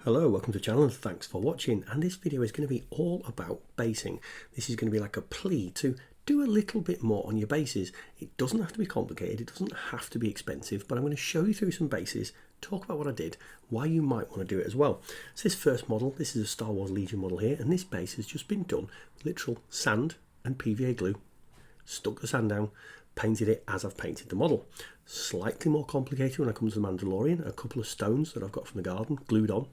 Hello, welcome to the channel and thanks for watching, and this video is going to be all about basing. This is going to be like a plea to do a little bit more on your bases. It doesn't have to be complicated, it doesn't have to be expensive, but I'm going to show you through some bases, talk about what I did, why you might want to do it as well. So this first model, this is a Star Wars Legion model here, and this base has just been done with literal sand and PVA glue. Stuck the sand down, painted it as I've painted the model. Slightly more complicated when I come to the Mandalorian. A couple of stones that I've got from the garden glued on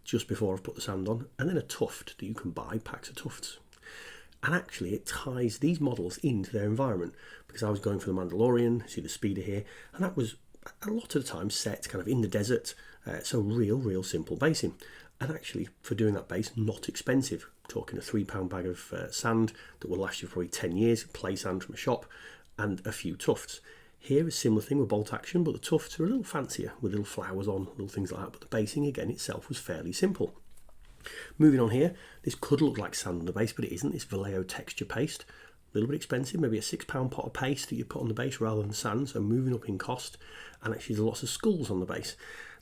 just before I've put the sand on, and then a tuft that you can buy, packs of tufts. And actually it ties these models into their environment, because I was going for the Mandalorian, see the speeder here, and that was a lot of the time set kind of in the desert, so real simple basing. And actually for doing that base, not expensive. I'm talking a £3 bag of sand that will last you for probably 10 years, play sand from a shop, and a few tufts. Here, a similar thing with bolt action, but the tufts are a little fancier with little flowers on, little things like that, but the basing again itself was fairly simple. Moving on here, this could look like sand on the base, but it isn't. It's Vallejo texture paste, a little bit expensive, maybe a £6 pot of paste that you put on the base rather than sand, so moving up in cost. And actually there's lots of skulls on the base.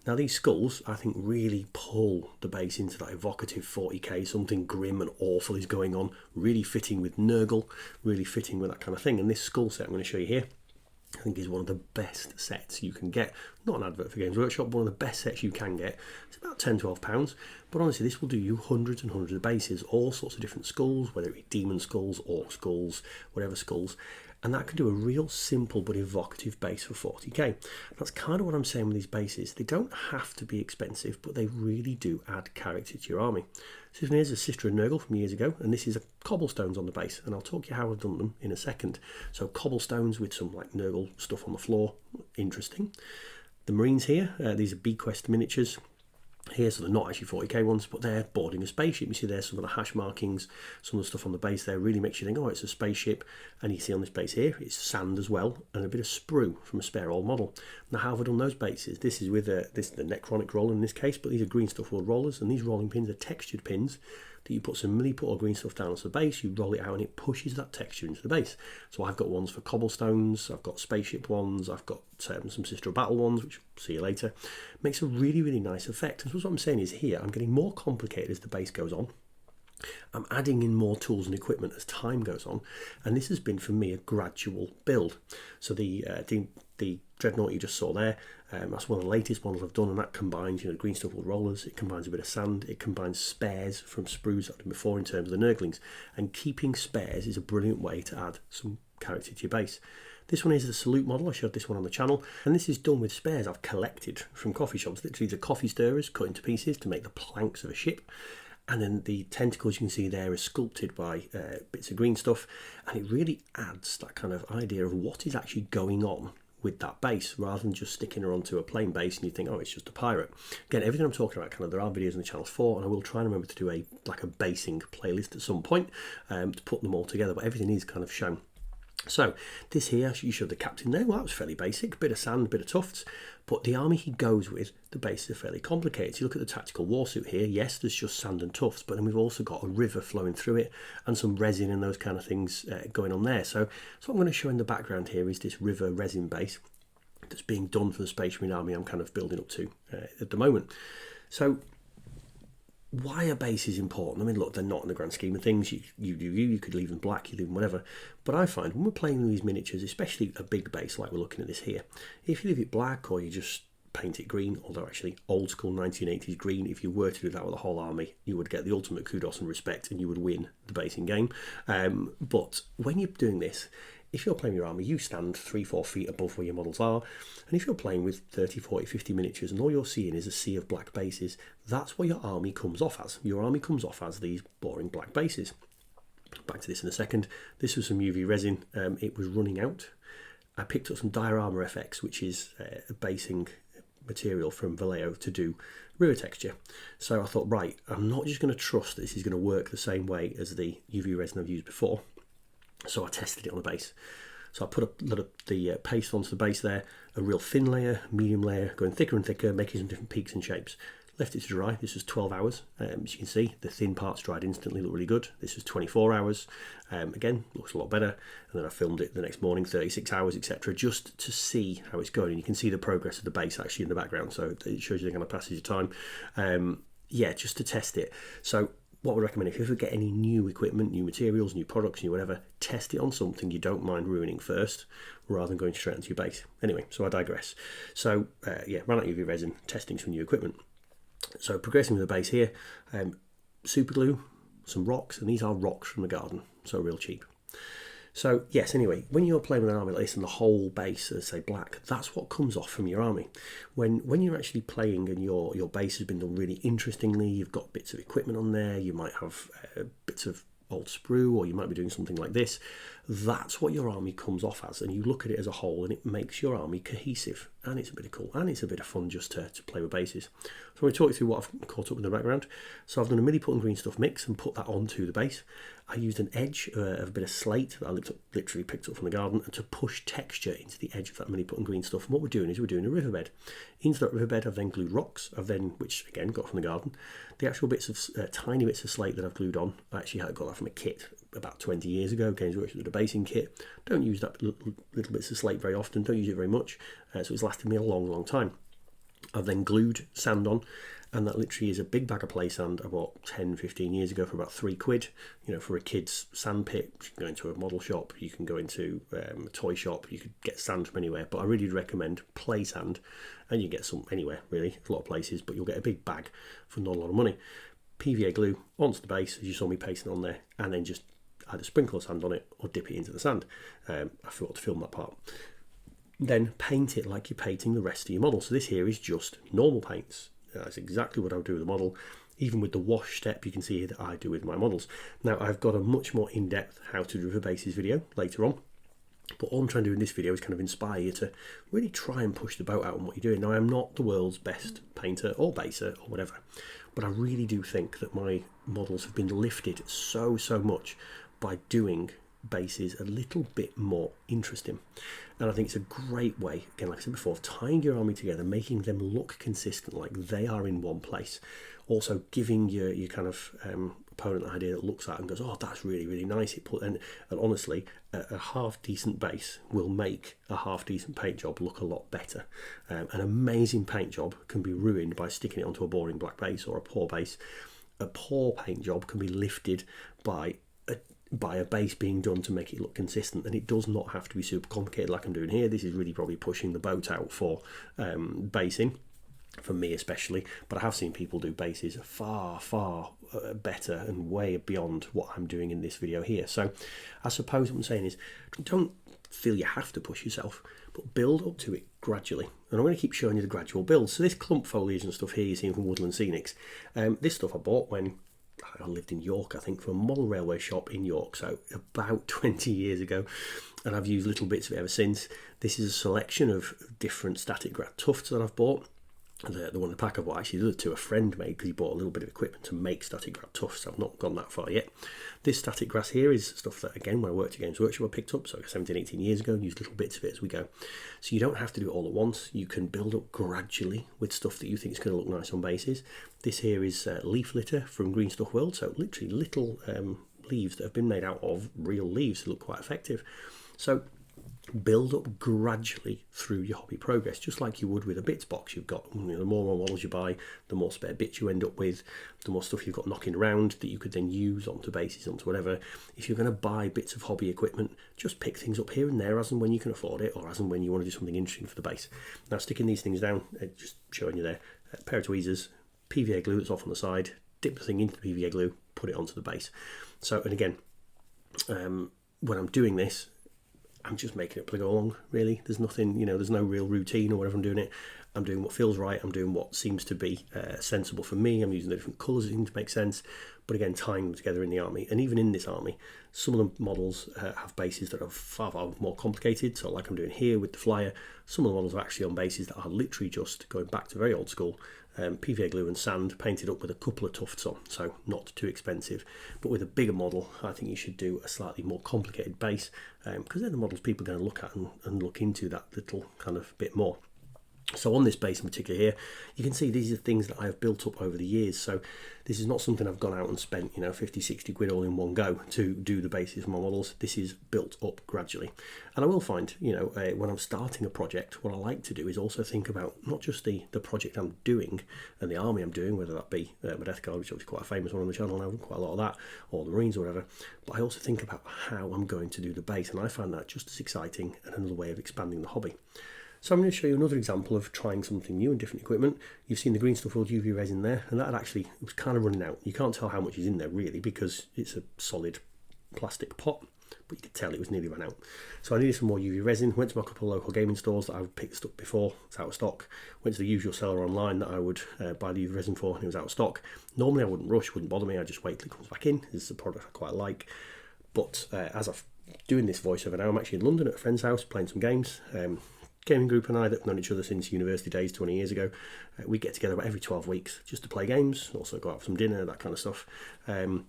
Now these skulls, I think, really pull the base into that evocative 40k, something grim and awful is going on, really fitting with Nurgle, really fitting with that kind of thing. And this skull set I'm going to show you here, I think is one of the best sets you can get. Not an advert for Games Workshop, one of the best sets you can get. It's about £10–12, but honestly this will do you hundreds and hundreds of bases, all sorts of different skulls, whether it be demon skulls, orc skulls, whatever skulls. And that can do a real simple but evocative base for 40k. That's kind of what I'm saying with these bases. They don't have to be expensive, but they really do add character to your army. So this one here's a Sister of Nurgle from years ago, and this is a cobblestones on the base, and I'll talk you how I've done them in a second. So cobblestones with some like Nurgle stuff on the floor, interesting. The Marines here, these are Bequest miniatures. Here, so they're not actually 40k ones, but they're boarding a spaceship. You see there's some of the hash markings, some of the stuff on the base there really makes you think, oh, it's a spaceship. And you see on this base here, it's sand as well, and a bit of sprue from a spare old model. Now, how have I done those bases? This is with the Necronic roller in this case, but these are Green Stuff World rollers, and these rolling pins are textured pins that you put some milliput or green stuff down onto the base, you roll it out and it pushes that texture into the base. So I've got ones for cobblestones, I've got spaceship ones, I've got some Sister of Battle ones, which I'll see you later. Makes a really nice effect. And so what I'm saying is here, I'm getting more complicated as the base goes on. I'm adding in more tools and equipment as time goes on, and this has been for me a gradual build. So the Dreadnought you just saw there, that's one of the latest models I've done, and that combines, the Green Stuff Wood rollers, it combines a bit of sand, it combines spares from sprues I've done before in terms of the Nurglings, and keeping spares is a brilliant way to add some character to your base. This one is the Salute model. I showed this one on the channel, and this is done with spares I've collected from coffee shops. Literally the coffee stirrers cut into pieces to make the planks of a ship. And then the tentacles you can see there are sculpted by bits of green stuff, and it really adds that kind of idea of what is actually going on with that base, rather than just sticking her onto a plain base and you think, oh, it's just a pirate. Again, everything I'm talking about, kind of, there are videos on the channel for, and I will try and remember to do a basing playlist at some point to put them all together, but everything is kind of shown. So this here, you showed the captain there. Well, that was fairly basic, bit of sand, bit of tufts, but the army he goes with, the bases are fairly complicated. So you look at the tactical warsuit here, yes, there's just sand and tufts, but then we've also got a river flowing through it and some resin and those kind of things going on there. So what I'm going to show in the background here is this river resin base that's being done for the Space Marine army I'm kind of building up to at the moment. So why a base is important. I mean, look, they're not in the grand scheme of things. You could leave them black, you leave them whatever. But I find when we're playing with these miniatures, especially a big base like we're looking at this here, if you leave it black or you just paint it green, although actually old school 1980s green, if you were to do that with the whole army, you would get the ultimate kudos and respect and you would win the basing game. But when you're doing this, if you're playing your army, you stand 3–4 feet above where your models are, and if you're playing with 30, 40, 50 miniatures and all you're seeing is a sea of black bases, that's what your army comes off as. Your army comes off as these boring black bases. Back to this in a second. This was some UV resin. It was running out. I picked up some Diorama FX, which is a basing material from Vallejo to do river texture. So I thought, right, I'm not just going to trust that this is going to work the same way as the UV resin I've used before. So I tested it on the base. So I put a lot of the paste onto the base there, a real thin layer, medium layer, going thicker and thicker, making some different peaks and shapes. Left it to dry. This was 12 hours. As you can see, the thin parts dried instantly, look really good. This was 24 hours. Again, looks a lot better. And then I filmed it the next morning, 36 hours, etc., just to see how it's going. And you can see the progress of the base actually in the background, so it shows you the kind of passage of time. yeah, just to test it. So what we recommend, if you ever get any new equipment, new materials, new products, new whatever, test it on something you don't mind ruining first, rather than going straight into your base. Anyway, so I digress. So yeah, ran out UV resin, testing some new equipment. So progressing with the base here, super glue, some rocks, and these are rocks from the garden, so real cheap. So yes, anyway, when you're playing with an army like this and the whole base is, say, black, that's what comes off from your army. When you're actually playing and your base has been done really interestingly, you've got bits of equipment on there, you might have bits of old sprue, or you might be doing something like this. That's what your army comes off as, and you look at it as a whole and it makes your army cohesive, and it's a bit of cool, and it's a bit of fun just to play with bases. So I'm going to talk you through what I've caught up in the background. So I've done a mini put and green stuff mix and put that onto the base. I used an edge of a bit of slate that I literally picked up from the garden, and to push texture into the edge of that mini put and green stuff. And what we're doing is we're doing a riverbed. Into that riverbed I've then glued rocks, which again got from the garden. The actual bits of tiny bits of slate that I've glued on, I actually got that from a kit about 20 years ago. Games Workshop did a basing kit. Don't use that little bits of slate very often, don't use it very much, so it's lasted me a long time. I've then glued sand on, and that literally is a big bag of play sand I bought 10-15 years ago for about £3. You know, for a kid's sand pit, you can go into a model shop, you can go into a toy shop, you could get sand from anywhere, but I really recommend play sand, and you get some anywhere really, a lot of places, but you'll get a big bag for not a lot of money. PVA glue onto the base, as you saw me pasting on there, and then just either sprinkle sand on it or dip it into the sand. I forgot to film that part. Then paint it like you're painting the rest of your model. So this here is just normal paints. That's exactly what I would do with the model. Even with the wash step, you can see here that I do with my models. Now I've got a much more in-depth how to do river bases video later on. But all I'm trying to do in this video is kind of inspire you to really try and push the boat out on what you're doing. Now, I'm not the world's best painter or baser or whatever, but I really do think that my models have been lifted so much by doing bases a little bit more interesting. And I think it's a great way, again, like I said before, of tying your army together, making them look consistent, like they are in one place. Also giving your kind of opponent an idea that looks at it and goes, oh, that's really nice. And honestly, a half decent base will make a half decent paint job look a lot better. An amazing paint job can be ruined by sticking it onto a boring black base or a poor base. A poor paint job can be lifted by a base being done to make it look consistent, and it does not have to be super complicated like I'm doing here. This is really probably pushing the boat out for basing, for me especially, but I have seen people do bases far better and way beyond what I'm doing in this video here. So I suppose what I'm saying is, don't feel you have to push yourself, but build up to it gradually. And I'm going to keep showing you the gradual build. So this clump foliage and stuff here you're seeing from Woodland Scenics, this stuff I bought when I lived in York, I think, from a model railway shop in York, so about 20 years ago, and I've used little bits of it ever since. This is a selection of different static grass tufts that I've bought. The one in the pack I bought, actually, the other two a friend made, because he bought a little bit of equipment to make static grass tufts, so I've not gone that far yet. This static grass here is stuff that, again, when I worked at Games Workshop, I picked up, so 17-18 years ago, and used little bits of it as we go. So you don't have to do it all at once. You can build up gradually with stuff that you think is going to look nice on bases. This here is leaf litter from Green Stuff World, so literally little leaves that have been made out of real leaves that look quite effective. So build up gradually through your hobby progress, just like you would with a bits box. You've got, the more models you buy, the more spare bits you end up with, the more stuff you've got knocking around that you could then use onto bases, onto whatever. If you're going to buy bits of hobby equipment, just pick things up here and there as and when you can afford it, or as and when you want to do something interesting for the base. Now, sticking these things down, just showing you there, a pair of tweezers, PVA glue that's off on the side, dip the thing into the PVA glue, put it onto the base. So, and again, when I'm doing this, I'm just making it go along, really. There's nothing, there's no real routine or whatever I'm doing it. I'm doing what feels right. I'm doing what seems to be sensible for me. I'm using the different colours that seem to make sense. But again, tying them together in the army. And even in this army, some of the models have bases that are far more complicated. So like I'm doing here with the flyer, some of the models are actually on bases that are literally just going back to very old school. PVA glue and sand painted up with a couple of tufts on, so not too expensive. But with a bigger model, I think you should do a slightly more complicated base, because then the models people are going to look at and look into that little kind of bit more. So on this base in particular here, you can see these are things that I have built up over the years. So this is not something I've gone out and spent, you know, 50, 60 quid all in one go to do the bases of my models. This is built up gradually. And I will find, you know, when I'm starting a project, what I like to do is also think about not just the project I'm doing and the army I'm doing, whether that be my Death Guard, which is obviously quite a famous one on the channel now, quite a lot of that, or the Marines or whatever, but I also think about how I'm going to do the base. And I find that just as exciting and another way of expanding the hobby. So I'm going to show you another example of trying something new and different equipment. You've seen the green stuff with UV resin there, and that actually was kind of running out. You can't tell how much is in there really because it's a solid plastic pot, but you could tell it was nearly run out. So I needed some more UV resin. Went to my couple of local gaming stores that I would pick stuff before, it's out of stock. Went to the usual seller online that I would buy the UV resin for, and it was out of stock. Normally I wouldn't rush, wouldn't bother me, I'd just wait till it comes back in. This is a product I quite like. But as I'm doing this voiceover now, I'm actually in London at a friend's house playing some games. Gaming group and I that have known each other since university days 20 years ago, we get together about every 12 weeks just to play games, also go out for some dinner, that kind of stuff. And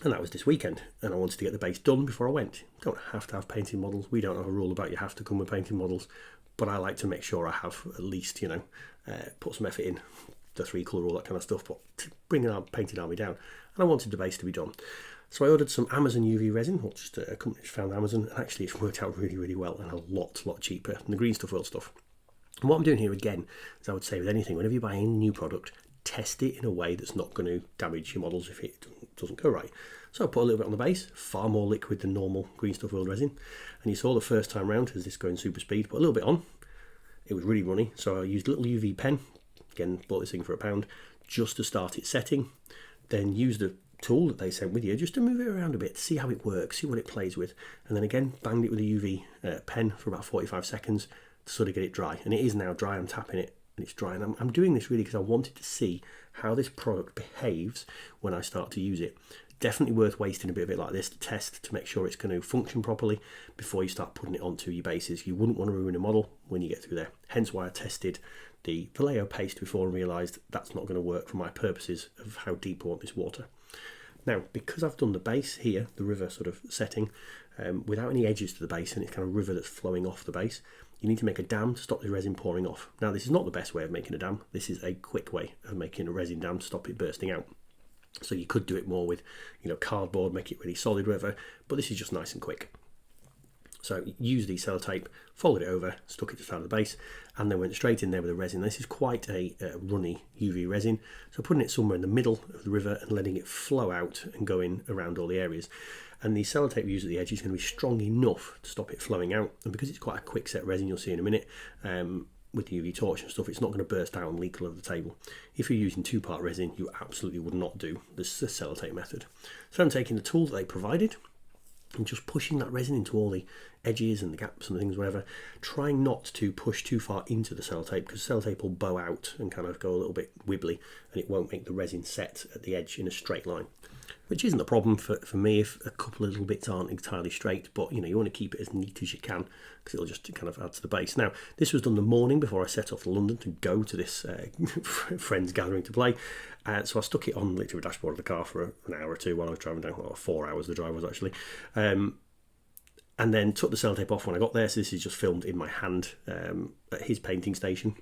that was this weekend, and I wanted to get the base done before I went. Don't have to have painting models. We don't have a rule about you have to come with painting models, but I like to make sure I have at least, you know, put some effort in, the 3-colour, all that kind of stuff, but to bring our painted army down. And I wanted the base to be done. So I ordered some Amazon UV resin, or just a company found Amazon, and actually it's worked out really, really well and a lot cheaper than the Green Stuff World stuff. And what I'm doing here again, as I would say with anything, whenever you buy any new product, test it in a way that's not going to damage your models if it doesn't go right. So I put a little bit on the base, far more liquid than normal Green Stuff World resin. And you saw the first time round, as this going super speed, put a little bit on. It was really runny, so I used a little UV pen, again bought this thing for £1, just to start it setting. Then used the tool that they sent with you just to move it around a bit, see how it works, see what it plays with, and then again banged it with a UV pen for about 45 seconds to sort of get it dry. And it is now dry. I'm tapping it and it's dry, and I'm doing this really because I wanted to see how this product behaves when I start to use it. Definitely worth wasting a bit of it like this to test, to make sure it's going to function properly before you start putting it onto your bases. You wouldn't want to ruin a model when you get through there, hence why I tested the Vallejo paste before and realised that's not going to work for my purposes of how deep I want this water. Now, because I've done the base here, the river sort of setting, without any edges to the base, and it's kind of river that's flowing off the base, you need to make a dam to stop the resin pouring off. Now, this is not the best way of making a dam. This is a quick way of making a resin dam to stop it bursting out. So you could do it more with, you know, cardboard, make it really solid, whatever, but this is just nice and quick. So use the sellotape, folded it over, stuck it to the side of the base, and then went straight in there with the resin. This is quite a runny UV resin, so putting it somewhere in the middle of the river and letting it flow out and go in around all the areas. And the sellotape used at the edge is going to be strong enough to stop it flowing out, and because it's quite a quick set resin, you'll see in a minute, with the UV torch and stuff, it's not going to burst out and leak all over the table. If you're using 2-part resin, you absolutely would not do this sellotape method. So I'm taking the tool that they provided and just pushing that resin into all the edges and the gaps and things, whatever, trying not to push too far into the sellotape, because sellotape will bow out and kind of go a little bit wibbly, and it won't make the resin set at the edge in a straight line, which isn't a problem for me if a couple of little bits aren't entirely straight, but you know, you want to keep it as neat as you can because it'll just kind of add to the base. Now, this was done the morning before I set off to London to go to this friends gathering to play, so I stuck it on literally the dashboard of the car for an hour or two while I was driving down, well, 4 hours the drive was actually, and then took the sellotape off when I got there. So this is just filmed in my hand at his painting station.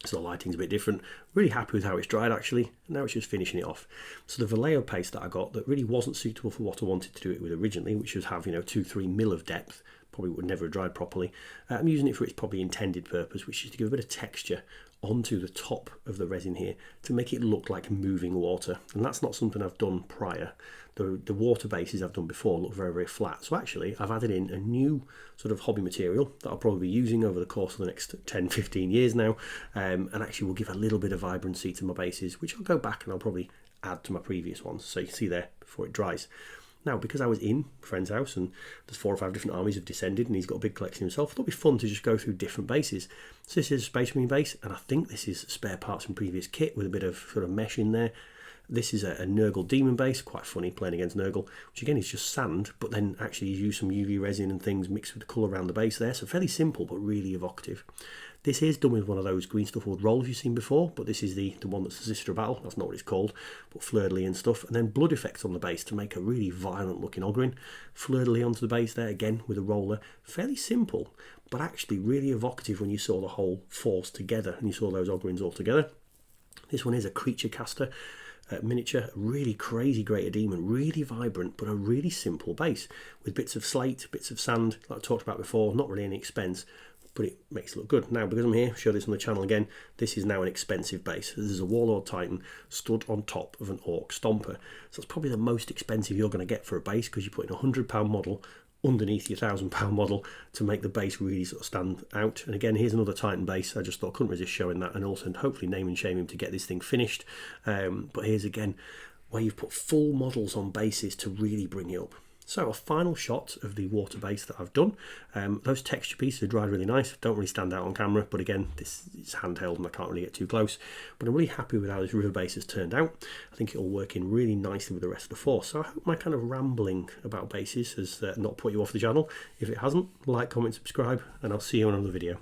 So the lighting's a bit different. Really happy with how it's dried actually. Now it's just finishing it off. So the Vallejo paste that I got that really wasn't suitable for what I wanted to do it with originally, which was have, you know, 2-3 mil of depth, probably would never have dried properly. I'm using it for its probably intended purpose, which is to give a bit of texture onto the top of the resin here to make it look like moving water. And that's not something I've done prior. The water bases I've done before look very, very flat. So actually I've added in a new sort of hobby material that I'll probably be using over the course of the next 10-15 years now, and actually will give a little bit of vibrancy to my bases, which I'll go back and I'll probably add to my previous ones, so you can see there before it dries. Now, because I was in a friend's house and there's 4 or 5 different armies have descended and he's got a big collection himself, I thought it'd be fun to just go through different bases. So this is a Space Marine base, and I think this is spare parts from previous kit with a bit of sort of mesh in there. This is a Nurgle demon base, quite funny playing against Nurgle, which again is just sand, but then actually you use some UV resin and things mixed with the colour around the base there, so fairly simple but really evocative. This is done with one of those green stuff wood rolls you've seen before, but this is the one that's the Sister of Battle, that's not what it's called, but fleur-de-lis and stuff, and then blood effects on the base to make a really violent looking Ogrin. Fleur-de-lis onto the base there, again with a roller, fairly simple, but actually really evocative when you saw the whole force together and you saw those Ogrins all together. This one is a creature caster miniature, really crazy greater demon, really vibrant, but a really simple base with bits of slate, bits of sand, like I talked about before, not really any expense, but it makes it look good. Now, because I'm here, show this on the channel again, this is now an expensive base. This is a Warlord Titan stood on top of an Orc Stomper. So it's probably the most expensive you're going to get for a base, because you're putting a £100 model underneath your £1,000 model to make the base really sort of stand out. And again, here's another Titan base. I just thought I couldn't resist showing that, and also hopefully name and shame him to get this thing finished. But here's again where you've put full models on bases to really bring it up. So a final shot of the water base that I've done. Those texture pieces are dried really nice, don't really stand out on camera, but again, this is handheld and I can't really get too close. But I'm really happy with how this river base has turned out. I think it'll work in really nicely with the rest of the force. So I hope my kind of rambling about bases has not put you off the channel. If it hasn't, like, comment, subscribe, and I'll see you on another video.